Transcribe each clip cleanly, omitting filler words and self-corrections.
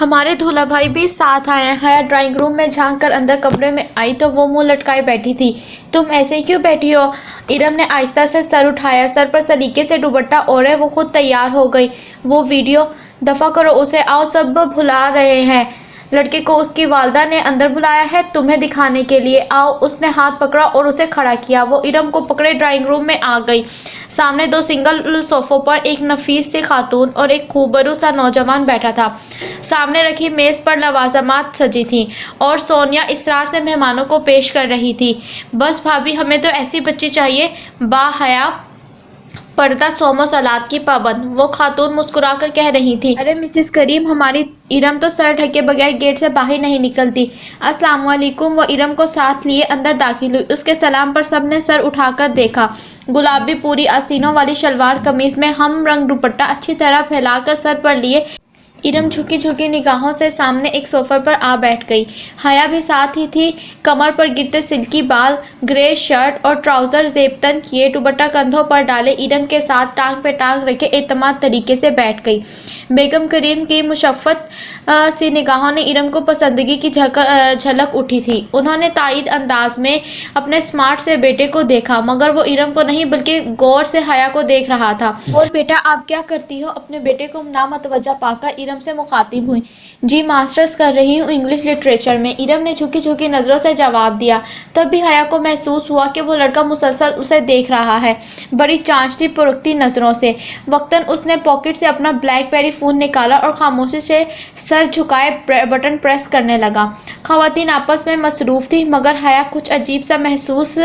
ہمارے دھولا بھائی بھی ساتھ آئے ہیں۔ حیا ڈرائنگ روم میں جھانک کر اندر کمرے میں آئی تو وہ منہ لٹکائے بیٹھی تھی۔ تم ایسے کیوں بیٹھی ہو؟ ارم نے آہستہ سے سر اٹھایا۔ سر پر سلیقے سے دوپٹہ اوڑھے وہ خود تیار ہو گئی۔ وہ ویڈیو دفع کرو اسے، آؤ سب بلا رہے ہیں۔ لڑکے کو اس کی والدہ نے اندر بلایا ہے تمہیں دکھانے کے لیے، آؤ۔ اس نے ہاتھ پکڑا اور اسے کھڑا کیا۔ وہ ارم کو پکڑے ڈرائنگ روم میں آ گئی۔ سامنے دو سنگل صوفوں پر ایک نفیس سی خاتون اور ایک خوبرو سا نوجوان بیٹھا تھا۔ سامنے رکھی میز پر لوازمات سجی تھیں اور سونیا اصرار سے مہمانوں کو پیش کر رہی تھی۔ بس بھابی، ہمیں تو ایسی بچی چاہیے، با حیا، پردہ صوم و صلات کی پابند، وہ خاتون مسکرا کر کہہ رہی تھی۔ ارے مسز کریم، ہماری ارم تو سر ڈھکے بغیر گیٹ سے باہر نہیں نکلتی۔ السلام علیکم۔ وہ ارم کو ساتھ لیے اندر داخل ہوئی۔ اس کے سلام پر سب نے سر اٹھا کر دیکھا۔ گلابی پوری آستینوں والی شلوار قمیض میں ہم رنگ دوپٹہ اچھی طرح پھیلا کر سر پر لیے ارم جھکی جھکی نگاہوں سے سامنے ایک صوفے پر آ بیٹھ گئی۔ حیا بھی ساتھ ہی تھی، کمر پر گرتے سلکی بال، گرے شرٹ اور ٹراؤزر زیب تن کیے، دوپٹہ کندھوں پر ڈالے، ارم کے ساتھ ٹانگ پہ ٹانگ رکھے اعتماد طریقے سے بیٹھ گئی۔ بیگم کریم کی مشفقت سی نگاہوں نے ارم کو پسندگی کی جھلک اٹھی تھی۔ انہوں نے تائید انداز میں اپنے اسمارٹ سے بیٹے کو دیکھا، مگر وہ ارم کو نہیں بلکہ غور سے حیا کو دیکھ رہا تھا۔ بول بیٹا، آپ کیا کرتی ہو؟ اپنے بیٹے کو نامتوجہ پا کر ارم سے مخاطب ہوئی۔ جی ماسٹرز کر رہی ہوں انگلش لٹریچر میں، ارم نے جھکی جھکی نظروں سے جواب دیا۔ تب بھی حیا کو محسوس ہوا کہ وہ لڑکا مسلسل اسے دیکھ رہا ہے، بڑی چانچتی پرکھتی نظروں سے۔ وقتاً اس نے پاکٹ سے اپنا بلیک بیری فون نکالا اور خاموشی سے سر جھکائے بٹن پریس کرنے لگا۔ خواتین آپس میں مصروف تھیں، مگر حیا کچھ عجیب سا محسوس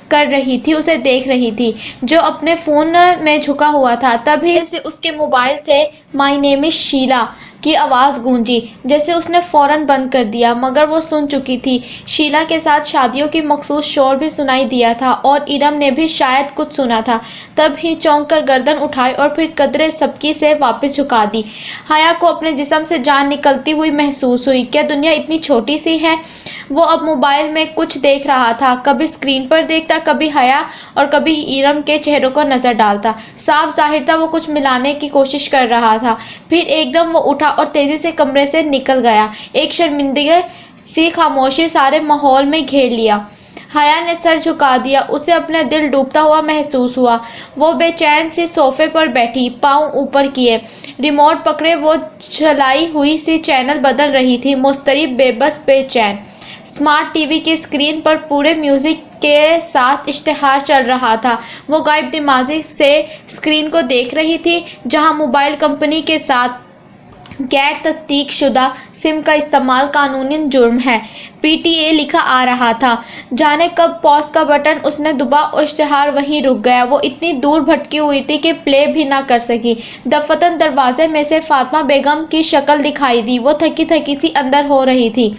کر رہی تھی، اسے دیکھ رہی تھی جو اپنے فون میں جھکا ہوا تھا۔ تبھی سے اس کے موبائل سے "مائی نیم از شیلا" کی آواز گونجی، جسے اس نے فوراً بند کر دیا، مگر وہ سن چکی تھی۔ شیلا کے ساتھ شادیوں کی مخصوص شور بھی سنائی دیا تھا اور ارم نے بھی شاید کچھ سنا تھا۔ تب ہی چونک کر گردن اٹھائی اور پھر قدرے سبکی سے واپس جھکا دی۔ حیا کو اپنے جسم سے جان نکلتی ہوئی محسوس ہوئی۔ کیا دنیا اتنی چھوٹی سی ہے؟ وہ اب موبائل میں کچھ دیکھ رہا تھا، کبھی اسکرین پر دیکھتا، کبھی حیا اور کبھی ارم کے چہروں کو نظر ڈالتا۔ صاف ظاہر تھا وہ کچھ ملانے کی کوشش کر رہا تھا۔ پھر ایک دم وہ اٹھا اور تیزی سے کمرے سے نکل گیا۔ ایک شرمندگی سی خاموشی سارے ماحول میں گھیر لیا۔ حیا نے سر جھکا دیا، اسے اپنا دل ڈوبتا ہوا محسوس ہوا۔ وہ بے چین سی صوفے پر بیٹھی، پاؤں اوپر کیے، ریموٹ پکڑے وہ چلائی ہوئی سی چینل بدل رہی تھی، مضطرب، بے بس، بے چین۔ اسمارٹ ٹی وی کی اسکرین پر پورے میوزک کے ساتھ اشتہار چل رہا تھا۔ وہ غائب دماغی سے اسکرین کو دیکھ رہی تھی، جہاں موبائل کمپنی کے ساتھ غیر تصدیق شدہ سم کا استعمال قانوناً جرم ہے، PTA لکھا آ رہا تھا۔ جانے کب پوز کا بٹن اس نے دبا اور اشتہار وہیں رک گیا۔ وہ اتنی دور بھٹکی ہوئی تھی کہ پلے بھی نہ کر سکی۔ دفتراً دروازے میں سے فاطمہ بیگم کی شکل دکھائی دی، وہ تھکی تھکی سی اندر ہو رہی تھی۔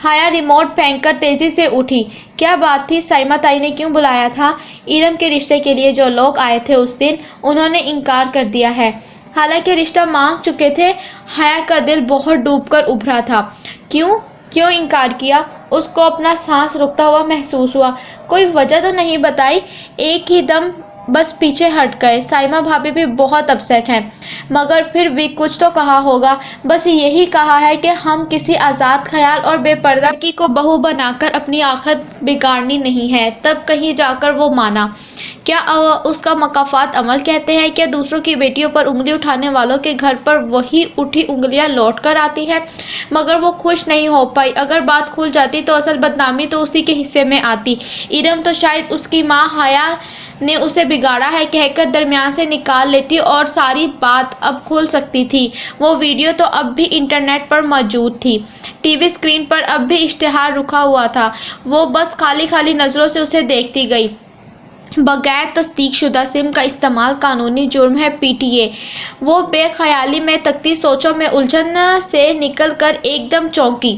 حیا ریموٹ پھینک کر تیزی سے اٹھی۔ کیا بات تھی؟ سائمہ تائی نے کیوں بلایا تھا؟ ارم کے رشتے کے لیے جو لوگ آئے تھے اس دن، انہوں نے انکار کر دیا ہے، حالانکہ رشتہ مانگ چکے تھے۔ حیا کا دل بہت ڈوب کر ابھرا تھا۔ کیوں انکار کیا؟ اس کو اپنا سانس رکتا ہوا محسوس ہوا۔ کوئی وجہ تو نہیں بتائی؟ ایک ہی دم بس پیچھے ہٹ گئے۔ سائمہ بھابی بھی بہت اپسیٹ ہیں، مگر پھر بھی کچھ تو کہا ہوگا۔ بس یہی کہا ہے کہ ہم کسی آزاد خیال اور بے پردہ لڑکی کو بہو بنا کر اپنی آخرت بگاڑنی نہیں ہے۔ تب کہیں جا کر وہ مانا۔ کیا اس کا مکافات عمل کہتے ہیں؟ کیا دوسروں کی بیٹیوں پر انگلی اٹھانے والوں کے گھر پر وہی اٹھی انگلیاں لوٹ کر آتی ہیں؟ مگر وہ خوش نہیں ہو پائی۔ اگر بات کھل جاتی تو اصل بدنامی تو اسی کے حصے میں آتی۔ ارم تو شاید اس کی ماں حیا نے اسے بگاڑا ہے کہہ کر درمیان سے نکال لیتی اور ساری بات اب کھل سکتی تھی۔ وہ ویڈیو تو اب بھی انٹرنیٹ پر موجود تھی، ٹی وی اسکرین پر اب بھی اشتہار رکھا ہوا تھا۔ وہ بس خالی خالی نظروں سے اسے دیکھتی گئی۔ بغیر تصدیق شدہ سم کا استعمال قانونی جرم ہے، PTA۔ وہ بے خیالی میں تکتی سوچوں میں الجھن سے نکل کر ایک دم چونکی۔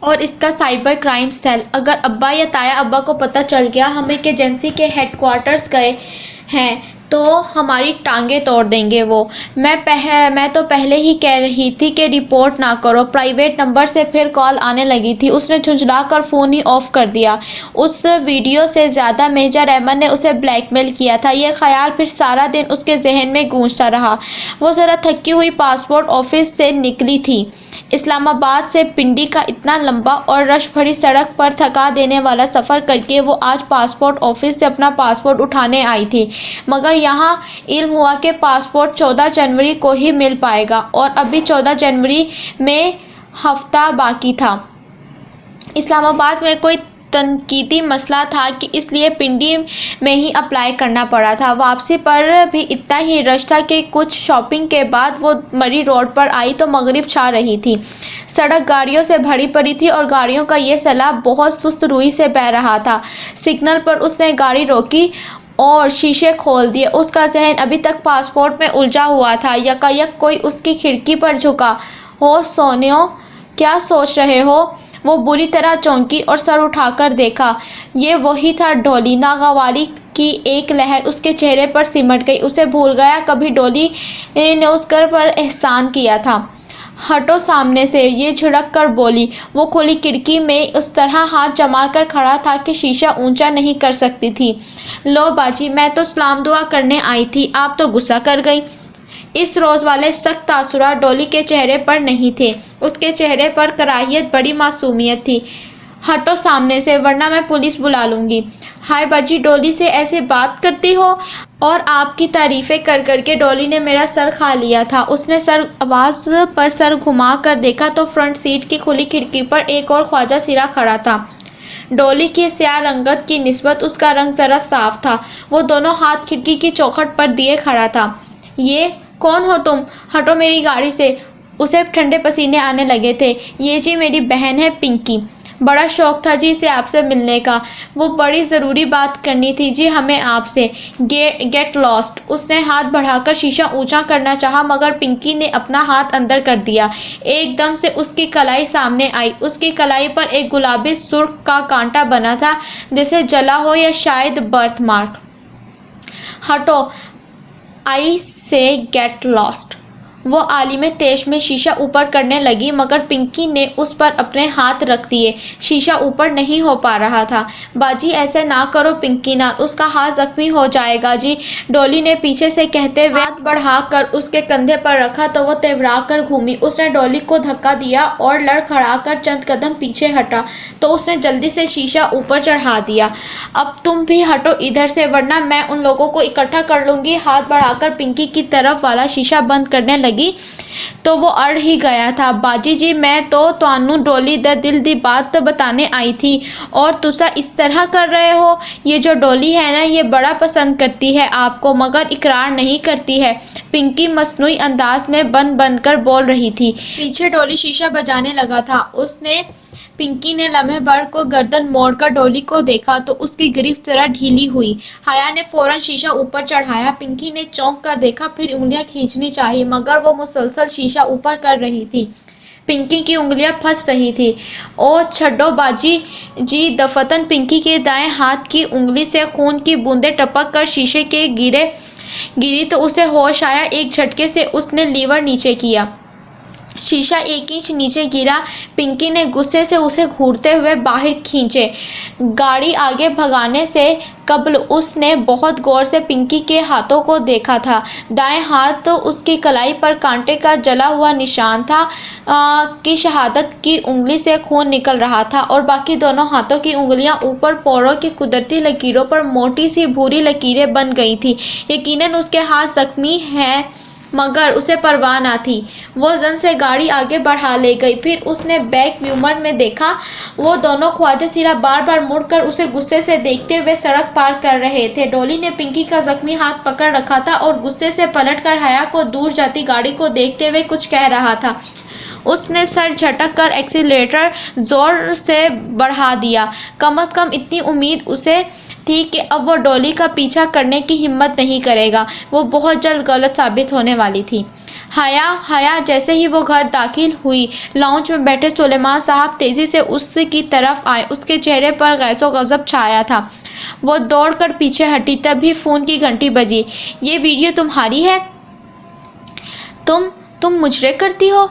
اور اس کا سائبر کرائم سیل، اگر ابا یا تایا ابا کو پتہ چل گیا ہم ایک ایجنسی کے ہیڈ کوارٹرز گئے ہیں تو ہماری ٹانگیں توڑ دیں گے وہ۔ میں تو پہلے ہی کہہ رہی تھی کہ رپورٹ نہ کرو۔ پرائیویٹ نمبر سے پھر کال آنے لگی تھی۔ اس نے جھنجھلا کر فون ہی آف کر دیا۔ اس ویڈیو سے زیادہ میجر احمد نے اسے بلیک میل کیا تھا، یہ خیال پھر سارا دن اس کے ذہن میں گونجتا رہا۔ وہ ذرا تھکی ہوئی پاسپورٹ آفس سے نکلی تھی۔ اسلام آباد سے پنڈی کا اتنا لمبا اور رش بھری سڑک پر تھکا دینے والا سفر کر کے وہ آج پاسپورٹ آفس سے اپنا پاسپورٹ اٹھانے آئی تھی، مگر یہاں علم ہوا کہ پاسپورٹ 14 جنوری کو ہی مل پائے گا اور ابھی 14 جنوری میں ہفتہ باقی تھا۔ اسلام آباد میں کوئی تنقیدی مسئلہ تھا کہ اس لیے پنڈی میں ہی اپلائی کرنا پڑا تھا۔ واپسی پر بھی اتنا ہی رش تھا کہ کچھ شاپنگ کے بعد وہ مری روڈ پر آئی تو مغرب چھا رہی تھی۔ سڑک گاڑیوں سے بھری پڑی تھی اور گاڑیوں کا یہ سیلاب بہت سست روئی سے بہہ رہا تھا۔ سگنل پر اس نے گاڑی روکی اور شیشے کھول دیے۔ اس کا ذہن ابھی تک پاسپورٹ میں الجھا ہوا تھا۔ یکایک کوئی اس کی کھڑکی پر جھکا۔ "ہو سونیو، کیا سوچ رہے ہو؟" وہ بری طرح چونکی اور سر اٹھا کر دیکھا۔ یہ وہی تھا ڈولی۔ ناگواری کی ایک لہر اس کے چہرے پر سمٹ گئی۔ اسے بھول گیا کبھی ڈولی نے اس پر احسان کیا تھا۔ "ہٹو سامنے سے!" یہ جھڑک کر بولی۔ وہ کھلی کھڑکی میں اس طرح ہاتھ جما کر کھڑا تھا کہ شیشہ اونچا نہیں کر سکتی تھی۔ "لو باجی، میں تو سلام دعا کرنے آئی تھی، آپ تو غصہ کر گئیں!" اس روز والے سخت تاثرات ڈولی کے چہرے پر نہیں تھے۔ اس کے چہرے پر کراہیت بڑی معصومیت تھی۔ "ہٹو سامنے سے، ورنہ میں پولیس بلا لوں گی!" "ہائے باجی، ڈولی سے ایسے بات کرتی ہو!" اور آپ کی تعریفیں کر کر کے ڈولی نے میرا سر کھا لیا تھا۔ اس نے آواز پر سر گھما کر دیکھا تو فرنٹ سیٹ کی کھلی کھڑکی پر ایک اور خواجہ سرا کھڑا تھا۔ ڈولی کی سیاہ رنگت کی نسبت اس کا رنگ ذرا صاف تھا۔ وہ دونوں ہاتھ کھڑکی کی چوکھٹ پر دیے کھڑا تھا۔ "یہ کون ہو تم؟ ہٹو میری گاڑی سے!" اسے ٹھنڈے پسینے آنے لگے تھے۔ "یہ جی میری بہن ہے پنکی۔ بڑا شوق تھا جی اسے آپ سے ملنے کا۔ وہ بڑی ضروری بات کرنی تھی جی ہمیں آپ سے۔ Get last!" اس نے ہاتھ بڑھا کر شیشہ اونچا کرنا چاہا مگر پنکی نے اپنا ہاتھ اندر کر دیا۔ ایک دم سے اس کی کلائی سامنے آئی۔ اس کی کلائی پر ایک گلابی سرخ کا کانٹا بنا تھا جیسے جلا ہو یا شاید برتھ مارک۔ "ہٹو! آئی سے گیٹ لاسٹ!" وہ عالم تیش میں شیشہ اوپر کرنے لگی مگر پنکی نے اس پر اپنے ہاتھ رکھ دیے۔ شیشہ اوپر نہیں ہو پا رہا تھا۔ "باجی ایسے نہ کرو پنکی نان، اس کا ہاتھ زخمی ہو جائے گا جی!" ڈولی نے پیچھے سے کہتے ہوئے ہاتھ بڑھا کر اس کے کندھے پر رکھا تو وہ تیورا کر گھومی۔ اس نے ڈولی کو دھکا دیا اور لڑکھڑا کر چند قدم پیچھے ہٹا تو اس نے جلدی سے شیشہ اوپر چڑھا دیا۔ "اب تم بھی ہٹو ادھر سے ورنہ میں ان لوگوں کو اکٹھا کر لوں گی!" ہاتھ بڑھا کر پنکی کی طرف والا شیشہ بند کرنے لگی تو وہ اڑ ہی گیا تھا۔ "باجی جی میں تو تانوں ڈولی دے دل دی بات بتانے آئی تھی اور تسا اس طرح کر رہے ہو!" "یہ جو ڈولی ہے نا یہ بڑا پسند کرتی ہے آپ کو مگر اقرار نہیں کرتی ہے!" پنکی مصنوعی انداز میں بن کر بول رہی تھی۔ پیچھے ڈولی شیشہ بجانے لگا تھا۔ پنکی نے لمحے بھر کو گردن موڑ کر ڈولی کو دیکھا تو اس کی گرفت ذرا ڈھیلی ہوئی۔ حیا نے فوراً شیشہ اوپر چڑھایا۔ پنکی نے چونک کر دیکھا پھر انگلیاں کھینچنی چاہی مگر وہ مسلسل شیشہ اوپر کر رہی تھی۔ پنکی کی انگلیاں پھنس رہی تھیں۔ "او چھڈو باجی جی!" دفتن پنکی کے دائیں ہاتھ کی انگلی سے خون کی بوندیں ٹپک کر شیشے کے گری تو اسے ہوش آیا۔ ایک جھٹکے سے اس نے لیور نیچے کیا۔ شیشہ 1 انچ نیچے گرا۔ پنکی نے غصے سے اسے گھورتے ہوئے باہر کھینچے۔ گاڑی آگے بھگانے سے قبل اس نے بہت غور سے پنکی کے ہاتھوں کو دیکھا تھا۔ دائیں ہاتھ اس کی کلائی پر کانٹے کا جلا ہوا نشان تھا کہ شہادت کی انگلی سے خون نکل رہا تھا اور باقی دونوں ہاتھوں کی انگلیاں اوپر پوروں کی قدرتی لکیروں پر موٹی سی بھوری لکیریں بن گئی تھیں۔ یقیناً اس کے ہاتھ زخمی ہیں مگر اسے پرواہ نہ تھی۔ وہ زن سے گاڑی آگے بڑھا لے گئی۔ پھر اس نے بیک ویمر میں دیکھا۔ وہ دونوں خواجہ سرا بار بار مڑ کر اسے غصے سے دیکھتے ہوئے سڑک پار کر رہے تھے۔ ڈولی نے پنکی کا زخمی ہاتھ پکڑ رکھا تھا اور غصے سے پلٹ کر حیا کو دور جاتی گاڑی کو دیکھتے ہوئے کچھ کہہ رہا تھا۔ اس نے سر جھٹک کر ایکسیلیٹر زور سے بڑھا دیا۔ کم از کم اتنی امید اسے تھی کہ اب وہ ڈولی کا پیچھا کرنے کی ہمت نہیں کرے گا۔ وہ بہت جلد غلط ثابت ہونے والی تھی۔ حیا جیسے ہی وہ گھر داخل ہوئی، لاؤنج میں بیٹھے سلیمان صاحب تیزی سے اس کی طرف آئے۔ اس کے چہرے پر غیظ و غضب چھایا تھا۔ وہ دوڑ کر پیچھے ہٹی، تبھی فون کی گھنٹی بجی۔ یہ ویڈیو تمہاری ہے؟ تم مجرے کرتی ہو؟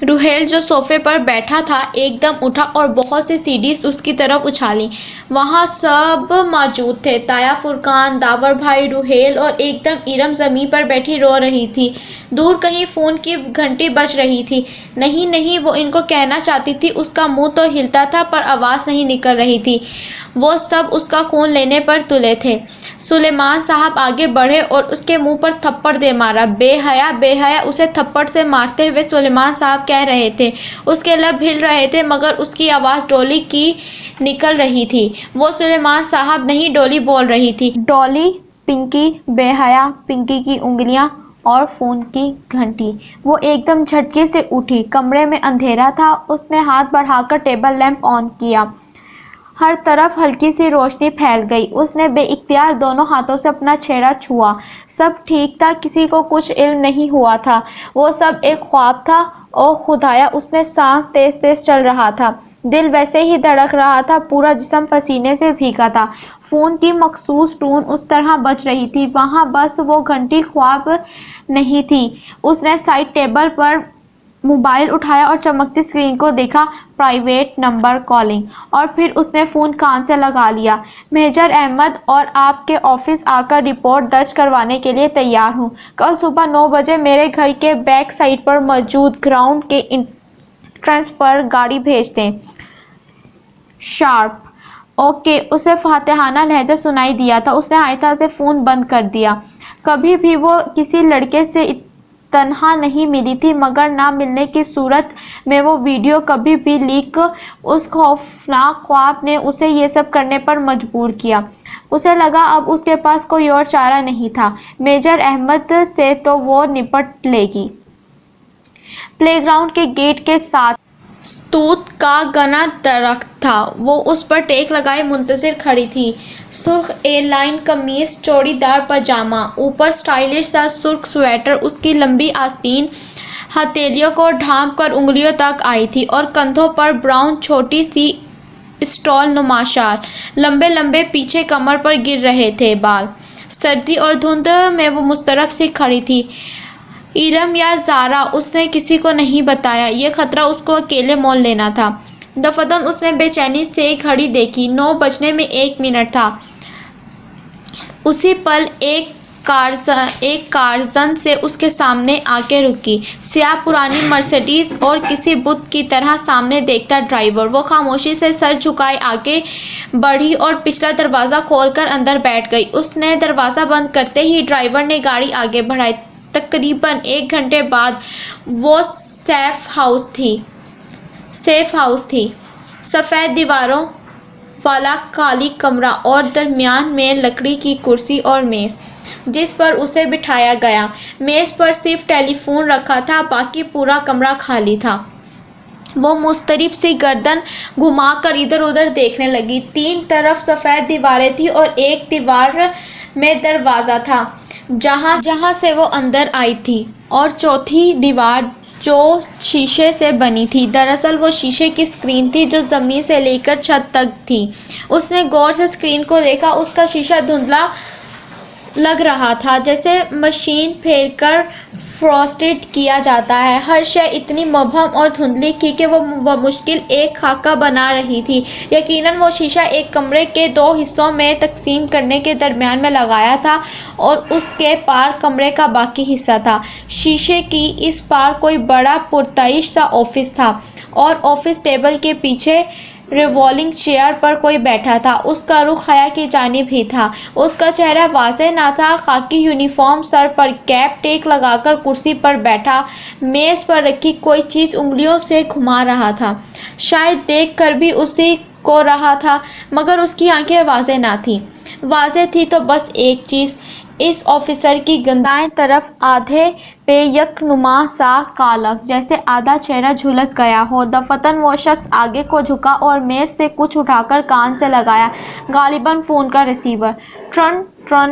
روحیل جو صوفے پر بیٹھا تھا ایک دم اٹھا اور بہت سی سیڑھیاں اس کی طرف اچھالیں۔ وہاں سب موجود تھے، تایا، فرقان، داور بھائی، روحیل اور ایک دم ارم زمین پر بیٹھی رو رہی تھی۔ دور کہیں فون کی گھنٹی بج رہی تھی۔ نہیں، وہ ان کو کہنا چاہتی تھی۔ اس کا منہ تو ہلتا تھا پر آواز نہیں نکل رہی تھی۔ وہ سب اس کا خون لینے پر تلے تھے۔ سلیمان صاحب آگے بڑھے اور اس کے منہ پر تھپڑ دے مارا۔ بے حیا! اسے تھپڑ سے مارتے ہوئے سلیمان صاحب کہہ رہے تھے۔ اس کے لب ہل رہے تھے مگر اس کی آواز ڈولی کی نکل رہی تھی۔ وہ سلیمان صاحب نہیں، ڈولی بول رہی تھی۔ ڈولی، پنکی، بے حیا، پنکی کی انگلیاں اور فون کی گھنٹی۔ وہ ایک دم جھٹکے سے اٹھی۔ کمرے میں اندھیرا تھا۔ اس نے ہاتھ بڑھا کر ٹیبل لیمپ آن کیا۔ ہر طرف ہلکی سی روشنی پھیل گئی۔ اس نے بے اختیار دونوں ہاتھوں سے اپنا چہرہ چھوا۔ سب ٹھیک تھا، کسی کو کچھ علم نہیں ہوا تھا۔ وہ سب ایک خواب تھا۔ اوہ خدایا! اس میں سانس تیز چل رہا تھا۔ دل ویسے ہی دھڑک رہا تھا، پورا جسم پسینے سے بھیگا تھا۔ فون کی مخصوص ٹون اس طرح بج رہی تھی، وہاں بس وہ گھنٹی خواب نہیں تھی۔ اس نے سائڈ ٹیبل پر موبائل اٹھایا اور چمکتی اسکرین کو دیکھا۔ Private number calling. اور پھر اس نے فون کان سے لگا لیا۔ میجر احمد اور آپ کے آفس آ کر رپورٹ درج کروانے کے لیے تیار ہوں۔ کل صبح 9 بجے میرے گھر کے بیک سائڈ پر موجود گراؤنڈ کے انٹرنس پر گاڑی بھیج دیں۔ شارپ! اوکے! اسے فاتحانہ لہجہ سنائی دیا تھا۔ اس نے آہستہ سے فون بند کر دیا۔ کبھی بھی وہ کسی لڑکے سے تنہا نہیں ملی تھی مگر نہ ملنے کی صورت میں وہ ویڈیو کبھی بھی لیک۔ اس خوفناک خواب نے اسے یہ سب کرنے پر مجبور کیا۔ اسے لگا اب اس کے پاس کوئی اور چارہ نہیں تھا۔ میجر احمد سے تو وہ نپٹ لے گی۔ پلے گراؤنڈ کے گیٹ کے ساتھ توت کا گھنا درخت تھا۔ وہ اس پر ٹیک لگائے منتظر کھڑی تھی۔ سرخ اے لائن قمیص، چوڑی دار پاجامہ، اوپر اسٹائلش سا سرخ سویٹر، اس کی لمبی آستین ہتھیلیوں کو ڈھانپ کر انگلیوں تک آئی تھی اور کندھوں پر براؤن چھوٹی سی اسٹال نما شال، لمبے پیچھے کمر پر گر رہے تھے بال۔ سردی اور دھند میں وہ مضطرب سی کھڑی تھی۔ ارم یا زارا، اس نے کسی کو نہیں بتایا۔ یہ خطرہ اس کو اکیلے مول لینا تھا۔ دفتن اس نے بے چینی سے گھڑی دیکھی۔ 9 بجنے میں 1 منٹ تھا۔ اسی پل ایک کارزن سے اس کے سامنے آ کے رکی، سیاہ پرانی مرسیڈیز اور کسی بت کی طرح سامنے دیکھتا ڈرائیور۔ وہ خاموشی سے سر جھکائے آگے بڑھی اور پچھلا دروازہ کھول کر اندر بیٹھ گئی۔ اس نے دروازہ بند کرتے ہی ڈرائیور نے گاڑی آگے بڑھائی۔ تقریباً 1 گھنٹے بعد وہ سیف ہاؤس تھی۔ سفید دیواروں والا خالی کمرہ اور درمیان میں لکڑی کی کرسی اور میز جس پر اسے بٹھایا گیا۔ میز پر صرف ٹیلی فون رکھا تھا، باقی پورا کمرہ خالی تھا۔ وہ مضطرب سی گردن گھما کر ادھر ادھر دیکھنے لگی۔ 3 طرف سفید دیواریں تھیں اور ایک دیوار میں دروازہ تھا جہاں سے وہ اندر آئی تھی، اور چوتھی دیوار جو شیشے سے بنی تھی۔ دراصل وہ شیشے کی اسکرین تھی جو زمین سے لے کر چھت تک تھی۔ اس نے غور سے اسکرین کو دیکھا۔ اس کا شیشہ دھندلا لگ رہا تھا، جیسے مشین پھیر کر فروسٹڈ کیا جاتا ہے۔ ہر شے اتنی مبہم اور دھندلی تھی کہ وہ بمشکل ایک خاکہ بنا رہی تھی۔ یقیناً وہ شیشہ ایک کمرے کے 2 حصوں میں تقسیم کرنے کے درمیان میں لگایا تھا اور اس کے پار کمرے کا باقی حصہ تھا۔ شیشے کی اس پار کوئی بڑا پرتعیش سا آفس تھا اور آفس ٹیبل کے پیچھے ریولنگ چیئر پر کوئی بیٹھا تھا۔ اس کا رخ حیا کی جانب ہی تھا۔ اس کا چہرہ واضح نہ تھا۔ خاکی یونیفارم، سر پر کیپ، ٹیک لگا کر کرسی پر بیٹھا، میز پر رکھی کوئی چیز انگلیوں سے گھما رہا تھا، شاید دیکھ کر بھی اسی کو رہا تھا مگر اس کی آنکھیں واضح نہ تھیں۔ واضح تھی تو بس ایک چیز، اس آفیسر کی دائیں طرف آدھے پہ یک نما سا کالک، جیسے آدھا چہرہ جھلس گیا ہو۔ دفتن وہ شخص آگے کو جھکا اور میز سے کچھ اٹھا کر کان سے لگایا، غالباً فون کا ریسیور۔ ٹرن ٹرن،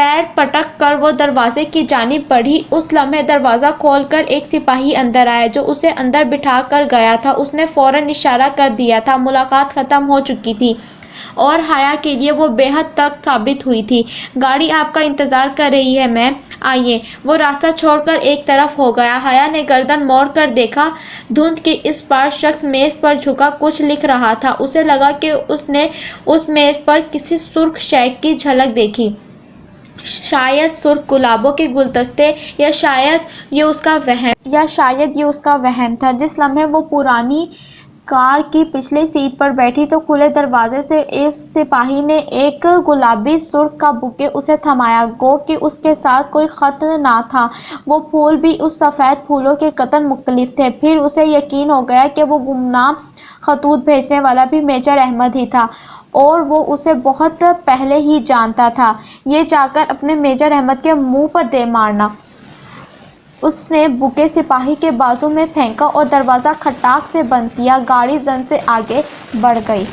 پیر پٹک کر وہ دروازے کی جانب بڑھی۔ اس لمحے دروازہ کھول کر ایک سپاہی اندر آیا جو اسے اندر بٹھا کر گیا تھا۔ اس نے فوراً اشارہ کر دیا تھا۔ ملاقات ختم ہو چکی تھی اور حیا کے لیے وہ بے حد تلخ ثابت ہوئی تھی۔ گاڑی آپ کا انتظار کر رہی ہے میم، آئیے۔ وہ راستہ چھوڑ کر ایک طرف ہو گیا۔ حیا نے گردن موڑ کر دیکھا۔ دھند کے اس پار شخص میز پر جھکا کچھ لکھ رہا تھا۔ اسے لگا کہ اس نے اس میز پر کسی سرخ شے کی جھلک دیکھی، شاید سرخ گلابوں کے گلدستے، یا شاید یہ اس کا وہم تھا۔ جس لمحے وہ پرانی کار کی پچھلی سیٹ پر بیٹھی تو کھلے دروازے سے اس سپاہی نے ایک گلابی سرخ کا بوکے اسے تھمایا، گو کہ اس کے ساتھ کوئی خط نہ تھا۔ وہ پھول بھی اس سفید پھولوں کے قطعاً مختلف تھے۔ پھر اسے یقین ہو گیا کہ وہ گمنام خطوط بھیجنے والا بھی میجر احمد ہی تھا، اور وہ اسے بہت پہلے ہی جانتا تھا۔ یہ جا کر اپنے میجر احمد کے منہ پر دے مارنا۔ اس نے بوکے سپاہی کے بازو میں پھینکا اور دروازہ کھٹاک سے بند کیا۔ گاڑی زن سے آگے بڑھ گئی۔